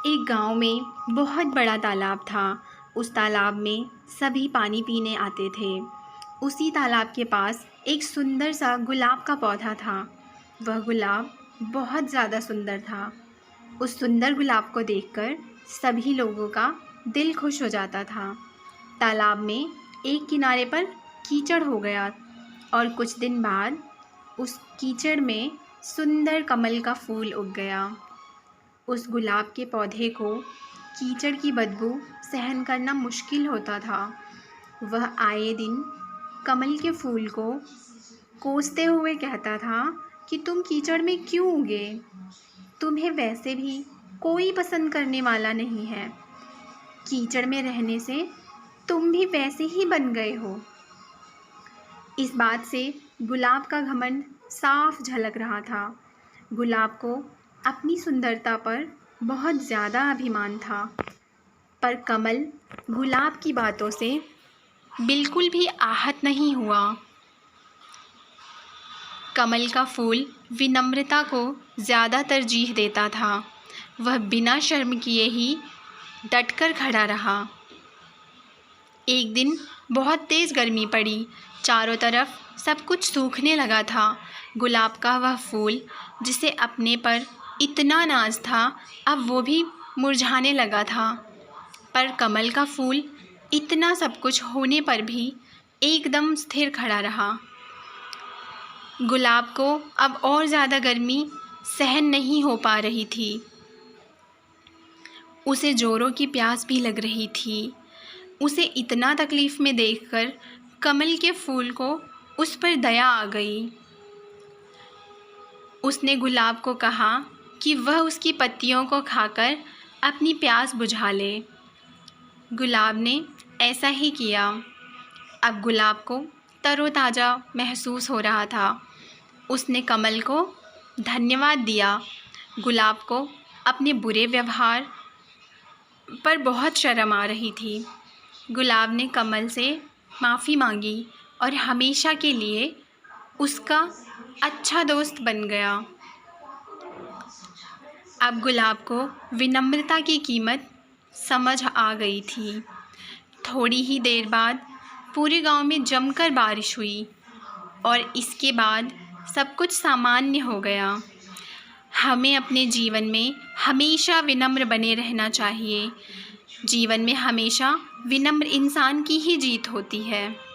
एक गांव में बहुत बड़ा तालाब था। उस तालाब में सभी पानी पीने आते थे। उसी तालाब के पास एक सुंदर सा गुलाब का पौधा था। वह गुलाब बहुत ज़्यादा सुंदर था। उस सुंदर गुलाब को देखकर सभी लोगों का दिल खुश हो जाता था। तालाब में एक किनारे पर कीचड़ हो गया और कुछ दिन बाद उस कीचड़ में सुंदर कमल का फूल उग गया। उस गुलाब के पौधे को कीचड़ की बदबू सहन करना मुश्किल होता था। वह आए दिन कमल के फूल को कोसते हुए कहता था कि तुम कीचड़ में क्यों उगे? तुम्हें वैसे भी कोई पसंद करने वाला नहीं है। कीचड़ में रहने से तुम भी वैसे ही बन गए हो। इस बात से गुलाब का घमंड साफ झलक रहा था। गुलाब को अपनी सुंदरता पर बहुत ज़्यादा अभिमान था, पर कमल गुलाब की बातों से बिल्कुल भी आहत नहीं हुआ। कमल का फूल विनम्रता को ज़्यादा तरजीह देता था। वह बिना शर्म किए ही डटकर खड़ा रहा। एक दिन बहुत तेज़ गर्मी पड़ी। चारों तरफ सब कुछ सूखने लगा था। गुलाब का वह फूल जिसे अपने पर इतना नाज था, अब वो भी मुरझाने लगा था। पर कमल का फूल इतना सब कुछ होने पर भी एकदम स्थिर खड़ा रहा। गुलाब को अब और ज़्यादा गर्मी सहन नहीं हो पा रही थी। उसे जोरों की प्यास भी लग रही थी। उसे इतना तकलीफ़ में देखकर कमल के फूल को उस पर दया आ गई। उसने गुलाब को कहा कि वह उसकी पत्तियों को खाकर अपनी प्यास बुझा ले। गुलाब ने ऐसा ही किया। अब गुलाब को तरोताज़ा महसूस हो रहा था। उसने कमल को धन्यवाद दिया। गुलाब को अपने बुरे व्यवहार पर बहुत शर्म आ रही थी। गुलाब ने कमल से माफ़ी मांगी और हमेशा के लिए उसका अच्छा दोस्त बन गया। अब गुलाब को विनम्रता की कीमत समझ आ गई थी। थोड़ी ही देर बाद पूरे गांव में जमकर बारिश हुई और इसके बाद सब कुछ सामान्य हो गया। हमें अपने जीवन में हमेशा विनम्र बने रहना चाहिए। जीवन में हमेशा विनम्र इंसान की ही जीत होती है।